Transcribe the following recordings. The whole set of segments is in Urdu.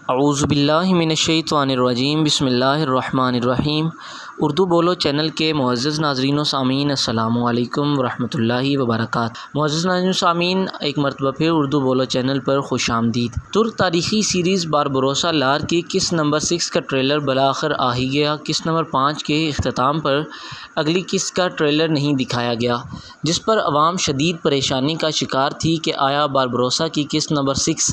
اعوذ باللہ من الشیطان الرجیم بسم اللہ الرحمن الرحیم۔ اردو بولو چینل کے معزز ناظرین و سامعین السلام علیکم ورحمۃ اللہ وبرکاتہ۔ معزز ناظرین و سامعین، ایک مرتبہ پھر اردو بولو چینل پر خوش آمدید۔ ترک تاریخی سیریز باربروسا لار کی قسط نمبر 6 کا ٹریلر بالآخر آ ہی گیا۔ قسط نمبر 5 کے اختتام پر اگلی قسط کا ٹریلر نہیں دکھایا گیا، جس پر عوام شدید پریشانی کا شکار تھی کہ آیا باربروسا کی قسط نمبر 6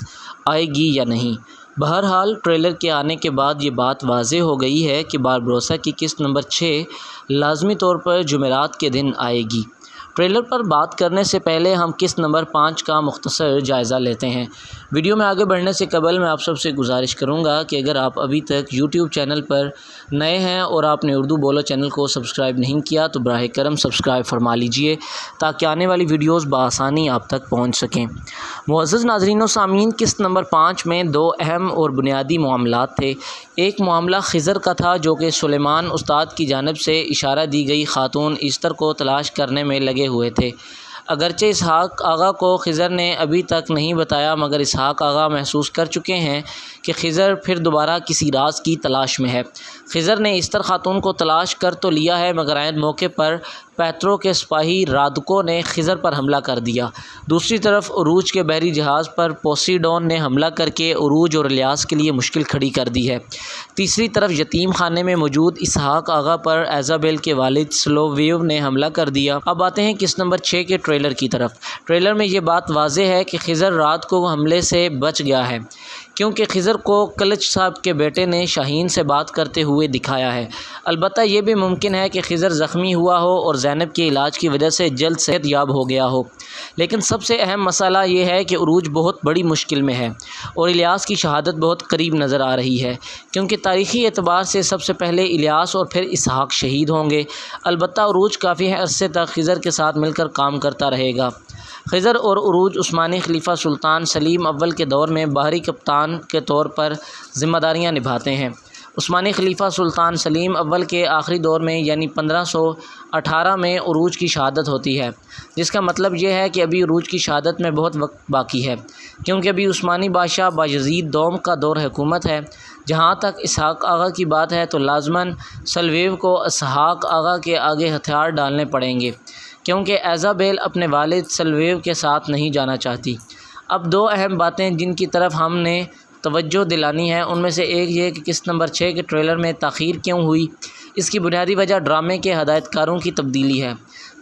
آئے گی یا نہیں۔ بہرحال ٹریلر کے آنے کے بعد یہ بات واضح ہو گئی ہے کہ باربروسا کی قسط نمبر 6 لازمی طور پر جمعرات کے دن آئے گی۔ ٹریلر پر بات کرنے سے پہلے ہم قسط نمبر 5 کا مختصر جائزہ لیتے ہیں۔ ویڈیو میں آگے بڑھنے سے قبل میں آپ سب سے گزارش کروں گا کہ اگر آپ ابھی تک یوٹیوب چینل پر نئے ہیں اور آپ نے اردو بولو چینل کو سبسکرائب نہیں کیا تو براہ کرم سبسکرائب فرما لیجئے تاکہ آنے والی ویڈیوز بآسانی آپ تک پہنچ سکیں۔ معزز ناظرین و سامعین، قسط نمبر 5 میں 2 اہم اور بنیادی معاملات تھے۔ ایک معاملہ خضر کا تھا، جو کہ سلیمان استاد کی جانب سے اشارہ دی گئی خاتون ایستر کو تلاش کرنے میں لگے ہوئے تھے۔ اگرچہ اسحاق آغا کو خضر نے ابھی تک نہیں بتایا، مگر اسحاق آغا محسوس کر چکے ہیں کہ خضر پھر دوبارہ کسی راز کی تلاش میں ہے۔ خضر نے ایستر خاتون کو تلاش کر تو لیا ہے، مگر عین موقع پر پیترو کے سپاہی رادکو نے خضر پر حملہ کر دیا۔ دوسری طرف عروج کے بحری جہاز پر پوسیڈون نے حملہ کر کے عروج اور الیاس کے لیے مشکل کھڑی کر دی ہے۔ تیسری طرف یتیم خانے میں موجود اسحاق آغا پر ایزابیل کے والد سلوویو نے حملہ کر دیا۔ اب آتے ہیں قسط نمبر 6 کے ٹریلر کی طرف۔ ٹریلر میں یہ بات واضح ہے کہ خضر رات کو حملے سے بچ گیا ہے، کیونکہ خضر کو کلچ صاحب کے بیٹے نے شاہین سے بات کرتے ہوئے دکھایا ہے۔ البتہ یہ بھی ممکن ہے کہ خضر زخمی ہوا ہو اور زینب کے علاج کی وجہ سے جلد صحت یاب ہو گیا ہو، لیکن سب سے اہم مسئلہ یہ ہے کہ عروج بہت بڑی مشکل میں ہے اور الیاس کی شہادت بہت قریب نظر آ رہی ہے، کیونکہ تاریخی اعتبار سے سب سے پہلے الیاس اور پھر اسحاق شہید ہوں گے۔ البتہ عروج کافی عرصے تک خضر کے ساتھ مل کر کام کرتا رہے گا۔ خضر اور عروج عثمانی خلیفہ سلطان سلیم اول کے دور میں باہری کپتان کے طور پر ذمہ داریاں نبھاتے ہیں۔ عثمانی خلیفہ سلطان سلیم اول کے آخری دور میں یعنی 1518 میں عروج کی شہادت ہوتی ہے، جس کا مطلب یہ ہے کہ ابھی عروج کی شہادت میں بہت وقت باقی ہے، کیونکہ ابھی عثمانی بادشاہ بایزید دوم کا دور حکومت ہے۔ جہاں تک اسحاق آغا کی بات ہے تو لازماً سلویو کو اسحاق آغا کے آگے ہتھیار ڈالنے پڑیں گے، کیونکہ ایزابیل اپنے والد سلویو کے ساتھ نہیں جانا چاہتی۔ اب 2 اہم باتیں جن کی طرف ہم نے توجہ دلانی ہے، ان میں سے ایک یہ کہ قسط نمبر 6 کے ٹریلر میں تاخیر کیوں ہوئی۔ اس کی بنیادی وجہ ڈرامے کے ہدایت کاروں کی تبدیلی ہے۔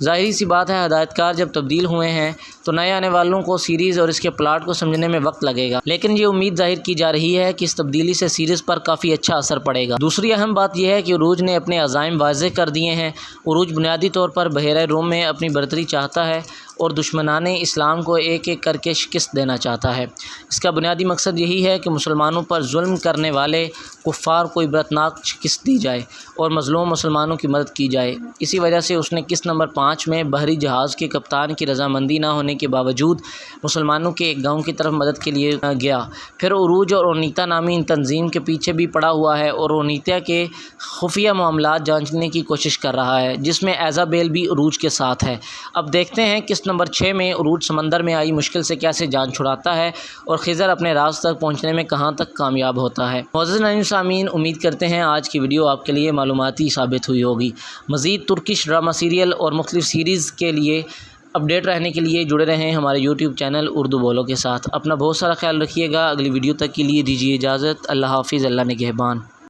ظاہری سی بات ہے، ہدایت کار جب تبدیل ہوئے ہیں تو نئے آنے والوں کو سیریز اور اس کے پلاٹ کو سمجھنے میں وقت لگے گا، لیکن یہ امید ظاہر کی جا رہی ہے کہ اس تبدیلی سے سیریز پر کافی اچھا اثر پڑے گا۔ دوسری اہم بات یہ ہے کہ عروج نے اپنے عزائم واضح کر دیے ہیں۔ عروج بنیادی طور پر بحیرہ روم میں اپنی برتری چاہتا ہے اور دشمنان اسلام کو ایک ایک کر کے شکست دینا چاہتا ہے۔ اس کا بنیادی مقصد یہی ہے کہ مسلمانوں پر ظلم کرنے والے کفار کو عبرتناک شکست دی جائے اور مظلوم مسلمانوں کی مدد کی جائے۔ اسی وجہ سے اس نے قسط نمبر 5 میں بحری جہاز کے کپتان کی رضامندی نہ ہونے کے باوجود مسلمانوں کے ایک گاؤں کی طرف مدد کے لیے گیا۔ پھر عروج اور اونیتا نامی ان تنظیم کے پیچھے بھی پڑا ہوا ہے اور اونیتا کے خفیہ معاملات جانچنے کی کوشش کر رہا ہے، جس میں ایزابیل بھی عروج کے ساتھ ہے۔ اب دیکھتے ہیں قسط نمبر 6 میں عروج سمندر میں آئی مشکل سے کیسے جان چھڑاتا ہے اور خضر اپنے راز تک پہنچنے میں کہاں تک کامیاب ہوتا ہے۔ معزز ناظرین سامعین، امید کرتے ہیں آج کی ویڈیو آپ کے لیے معلوماتی ثابت ہوئی ہوگی۔ مزید ترکش ڈرامہ سیریل اور مختلف سیریز کے لیے اپڈیٹ رہنے کے لیے جڑے رہیں ہمارے یوٹیوب چینل اردو بولو کے ساتھ۔ اپنا بہت سارا خیال رکھیے گا۔ اگلی ویڈیو تک کے لیے دیجیے اجازت۔ اللہ حافظ، اللہ نگہبان۔